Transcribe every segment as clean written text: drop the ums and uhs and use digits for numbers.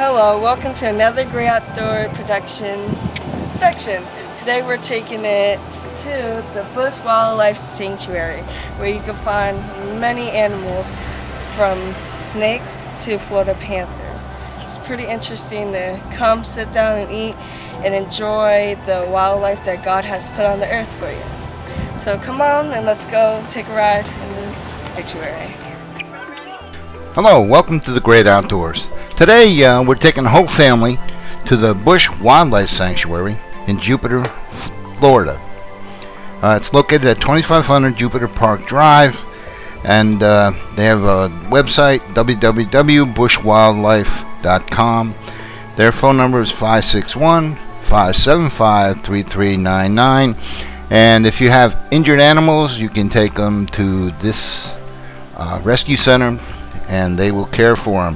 Hello, welcome to another Great Outdoor production. Today we're taking it to the Busch Wildlife Sanctuary, where you can find many animals from snakes to Florida panthers. It's pretty interesting to come, sit down and eat and enjoy the wildlife that God has put on the earth for you. So come on and let's go take a ride in the sanctuary. Hello, welcome to the Great Outdoors. Today we're taking the whole family to the Busch Wildlife Sanctuary in Jupiter, Florida. It's located at 2500 Jupiter Park Drive, and they have a website, www.buschwildlife.com. Their phone number is 561-575-3399, and if you have injured animals, you can take them to this rescue center and they will care for them.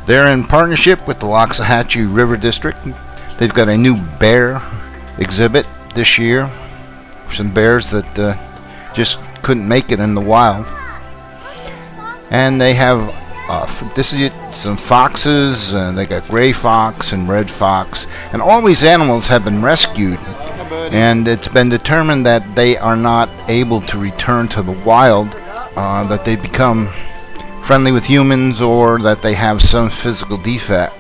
They're in partnership with the Loxahatchee River District. They've got a new bear exhibit this year. Some bears that just couldn't make it in the wild. And they have some foxes, and they got gray fox and red fox. And all these animals have been rescued. And it's been determined that they are not able to return to the wild, that they become friendly with humans, or that they have some physical defect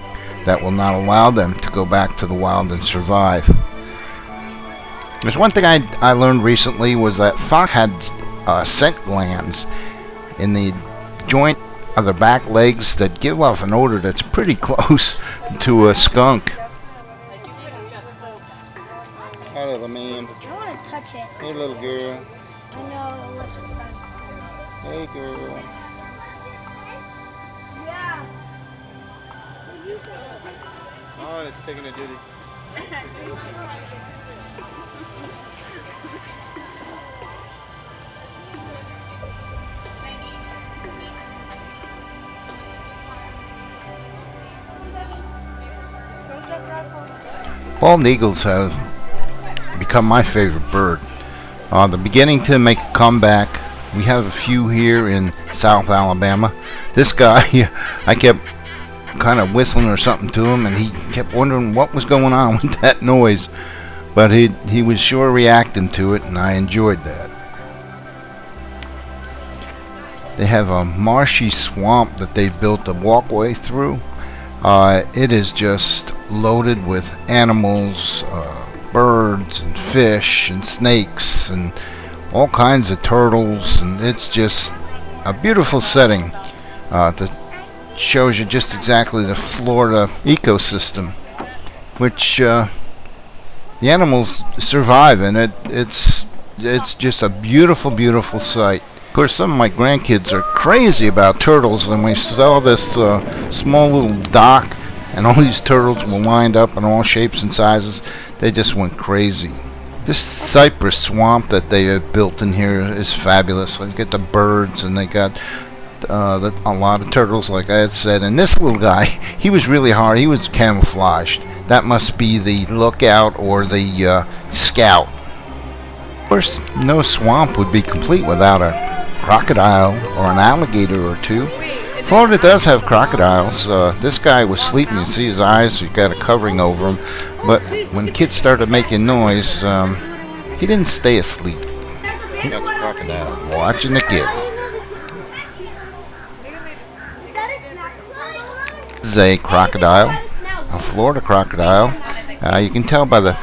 that will not allow them to go back to the wild and survive. There's one thing I learned recently was that fox had scent glands in the joint of their back legs that give off an odor that's pretty close to a skunk. Hi, little man. I want to touch it. Hey, little girl. I know. Hey, girl. Yeah. Oh, it's taking a duty. Bald eagles have become my favorite bird. They're beginning to make a comeback. We have a few here in South Alabama. This guy, I kept kind of whistling or something to him, and he kept wondering what was going on with that noise. But he was sure reacting to it, and I enjoyed that. They have a marshy swamp that they built a walkway through. It is just loaded with animals, birds and fish and snakes and all kinds of turtles, and it's just a beautiful setting that shows you just exactly the Florida ecosystem, which the animals survive in. It's just a beautiful sight. Of course, some of my grandkids are crazy about turtles, and we saw this small little dock, and all these turtles were lined up in all shapes and sizes. They just went crazy. This cypress swamp that they have built in here is fabulous. They got the birds, and they got a lot of turtles, like I had said. And this little guy, he was really hard. He was camouflaged. That must be the lookout or the scout. Of course, no swamp would be complete without a crocodile or an alligator or two. Florida does have crocodiles. This guy was sleeping. You see his eyes, he got a covering over him. But when kids started making noise, he didn't stay asleep. He got the crocodile watching the kids. This is a crocodile, a Florida crocodile. You can tell by the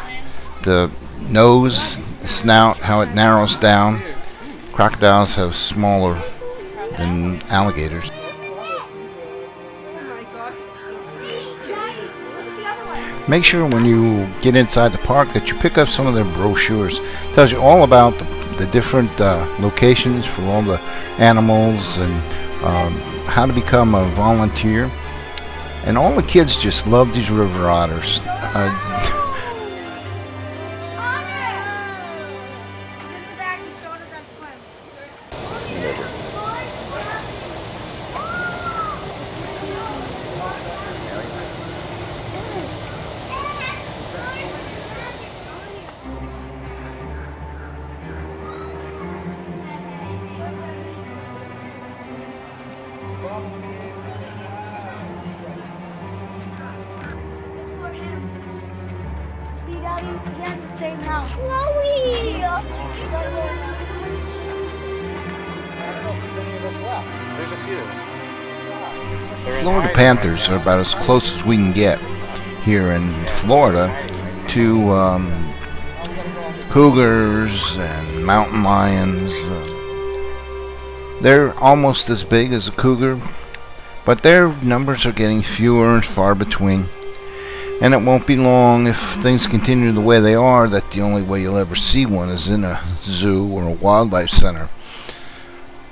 nose, the snout, how it narrows down. Crocodiles have smaller than alligators. Make sure when you get inside the park that you pick up some of their brochures. It tells you all about the different locations for all the animals, and how to become a volunteer. And all the kids just love these river otters. Chloe! There's a few. Florida panthers are about as close as we can get here in Florida to cougars and mountain lions. They're almost as big as a cougar, but their numbers are getting fewer and far between. And it won't be long, if things continue the way they are, that the only way you'll ever see one is in a zoo or a wildlife center.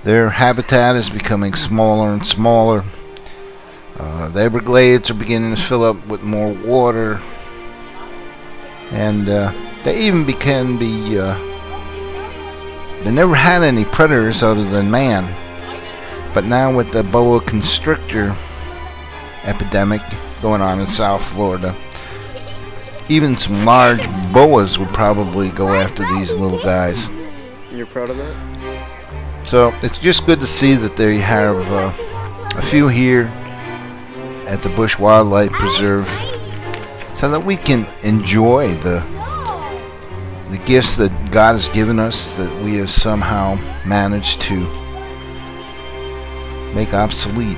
Their habitat is becoming smaller and smaller. The Everglades are beginning to fill up with more water, and they even can be they never had any predators other than man, but now with the boa constrictor epidemic going on in South Florida, even some large boas would probably go after these little guys. You're proud of that? So it's just good to see that they have a few here at the Busch Wildlife Preserve, so that we can enjoy the gifts that God has given us, that we have somehow managed to make obsolete.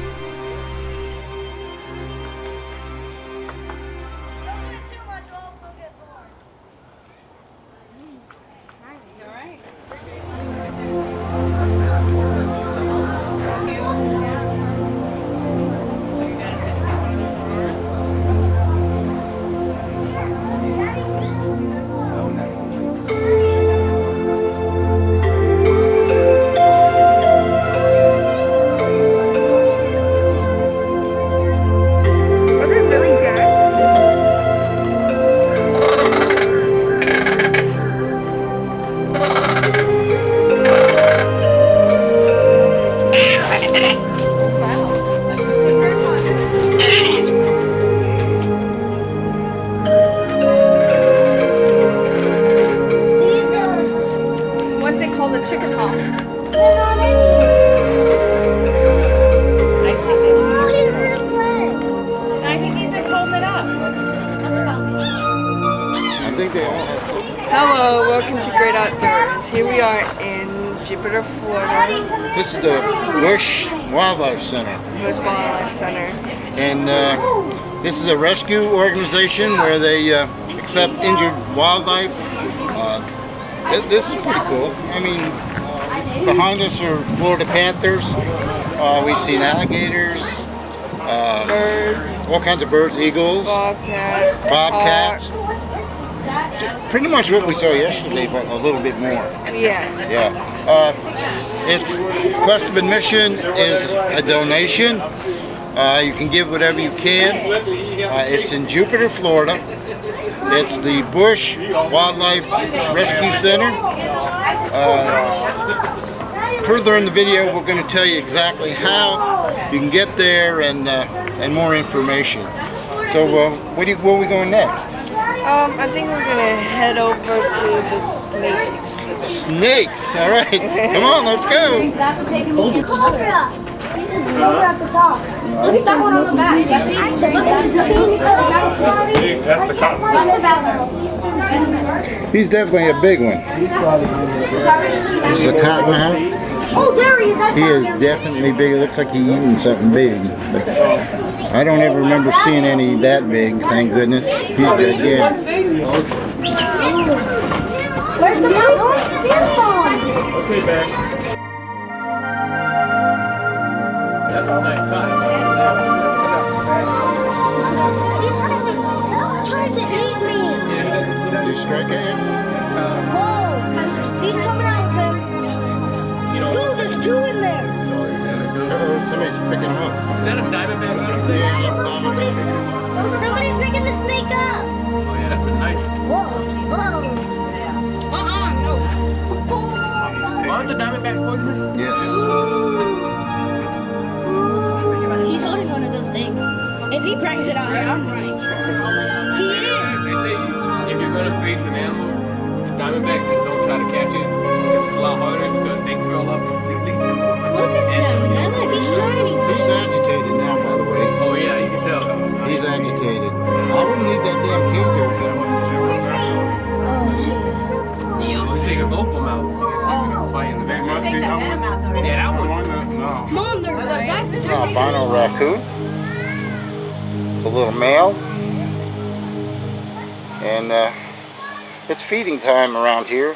Hello, welcome to Great Outdoors. Here we are in Jupiter, Florida. This is the Busch Wildlife Center. Busch Wildlife Center. And this is a rescue organization where they accept injured wildlife. This is pretty cool. I mean, behind us are Florida panthers. We've seen alligators, Birds, all kinds of birds, eagles, bobcats, bobcats. Pretty much what we saw yesterday, but a little bit more. Yeah. Yeah. Its cost of admission is a donation. You can give whatever you can. It's in Jupiter, Florida. It's the Busch Wildlife Rescue Center. Further in the video, we're going to tell you exactly how you can get there and more information. So, where are we going next? I think we're gonna head over to the snake. Snakes. All right. Come on, let's go. That's what they can eat. Cobra! Cobra at the top. Look at that one on the back. Did you see? Look at the That's the cotton. That's He's definitely a big one. This is a cottonmouth. Oh, there he is. He is definitely big. It looks like he's eating something big. But I don't ever remember seeing any that big, thank goodness. He's good, yeah. Where's the mouse? Let's be back. That's all nice cotton. He tried to eat me. Did you strike at him? Whoa. He's coming out of him. Dude, there's two in there. Uh-oh, somebody's picking him up. Is that a diamondback? Yeah, that's diamondback. Somebody's picking the snake up. Oh yeah, that's a nice one. Whoa. Aren't the diamondbacks poisonous? Yes. He's holding one of those things. If he pranks it out here, I'm running. He is. They say if you're going to face an animal, the diamondback, just don't try to catch it. Because it's a lot harder because they curl up completely. Look at them. They're like, he's shiny. He's agitated now, by the way. Oh yeah, you can tell. He's agitated. I wouldn't leave that damn cage open. Oh, jeez. Yeah, that one's No. Mom, that's It's not albino raccoon. It's a little male. And it's feeding time around here.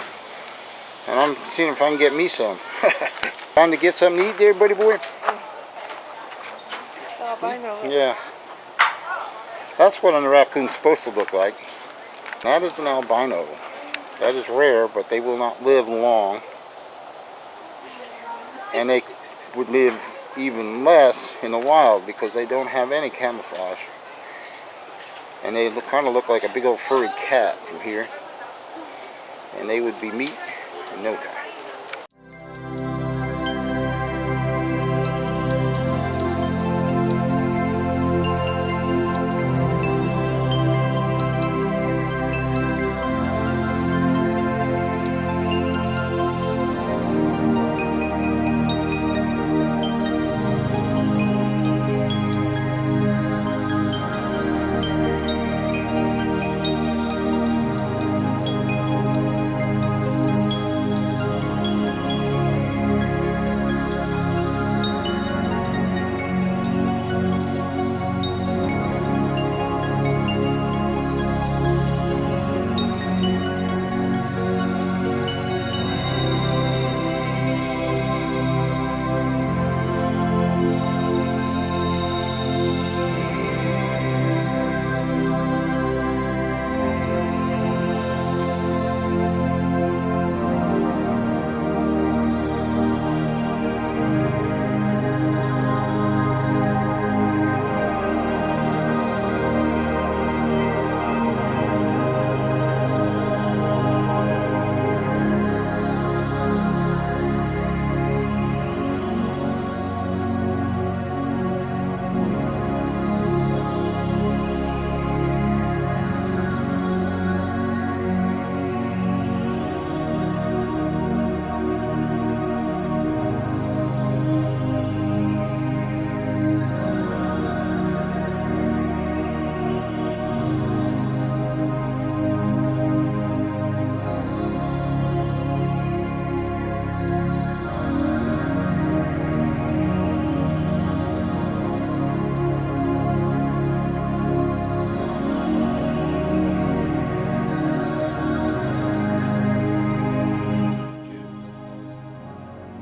And I'm seeing if I can get me some. Time to get something to eat there, buddy boy? The albino. Yeah. That's what a raccoon's supposed to look like. That is an albino. That is rare, but they will not live long. And they would live even less in the wild because they don't have any camouflage. And they kind of look like a big old furry cat from here. And they would be meat in no time.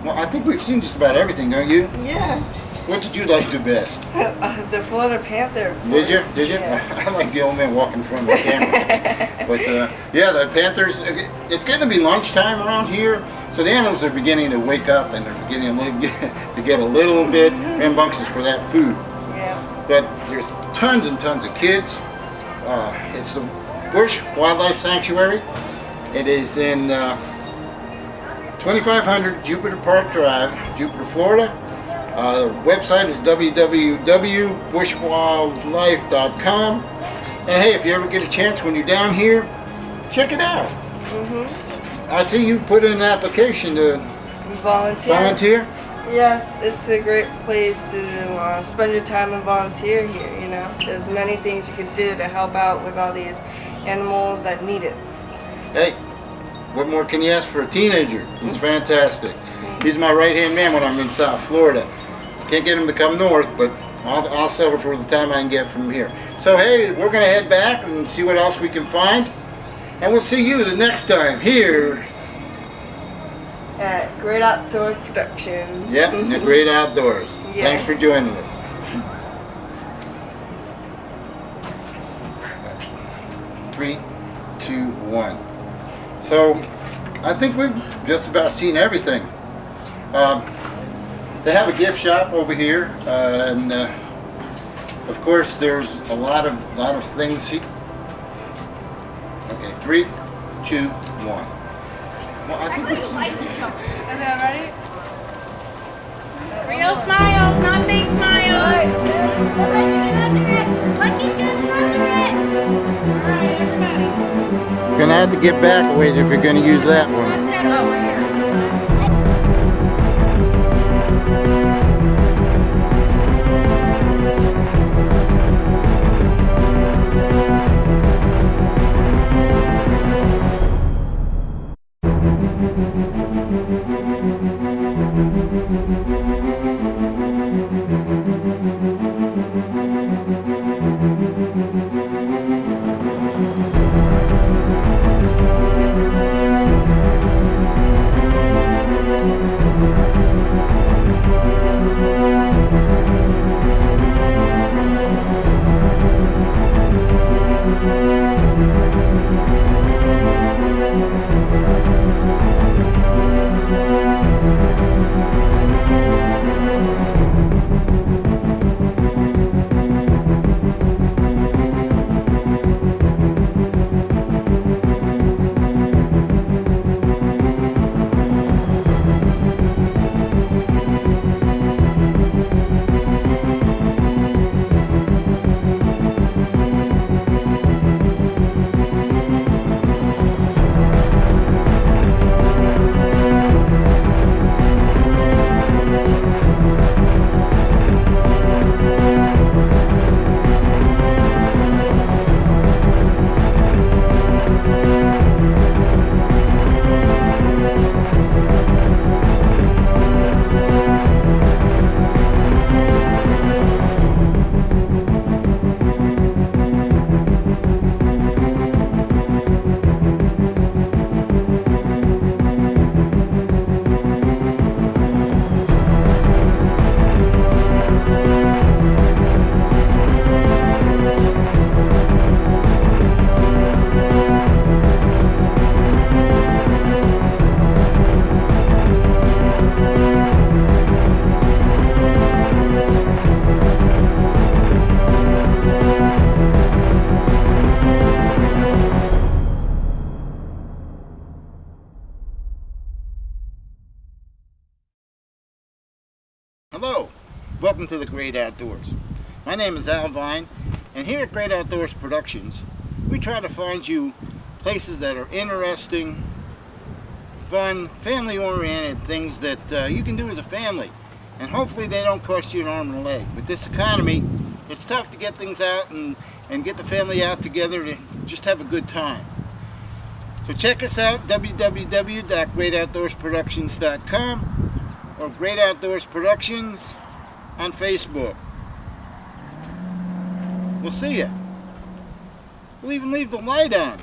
Well, I think we've seen just about everything, don't you? Yeah. What did you like the best? The Florida Panther. of Did you? course. Did you? Yeah. I like the old man walking in front of the camera. But yeah, the Panthers, it's getting to be lunchtime around here. So the animals are beginning to wake up and they're beginning to get a little bit rambunctious for that food. Yeah. But there's tons and tons of kids. It's the Busch Wildlife Sanctuary. It is in 2500 Jupiter Park Drive, Jupiter, Florida. The website is www.bushwildlife.com. And hey, if you ever get a chance when you're down here, check it out. I see you put in an application to volunteer. Yes, it's a great place to spend your time and volunteer here, you know. There's many things you can do to help out with all these animals that need it. Hey, what more can you ask for a teenager? He's fantastic. He's my right-hand man when I'm in South Florida. Can't get him to come north, but I'll settle for the time I can get from here. So hey, we're going to head back and see what else we can find. And we'll see you the next time here At Great Outdoor Productions. Yep, in the great outdoors. Yes. Thanks for joining us. Three, two, one. So, I think we've just about seen everything. They have a gift shop over here, and of course, there's a lot of things here. Okay, 3, 2, 1. Well, I think we've seen everything. Is that right? Real smiles, not fake smiles. You're gonna have to get back a ways if you're gonna use that one. Hello, welcome to the Great Outdoors. My name is Al Vine, and here at Great Outdoors Productions, we try to find you places that are interesting, fun, family-oriented, things that you can do as a family, and hopefully they don't cost you an arm and a leg. With this economy, it's tough to get things out and get the family out together to just have a good time. So check us out, www.greatoutdoorsproductions.com or Great Outdoors Productions on Facebook. We'll see ya. We'll even leave the light on.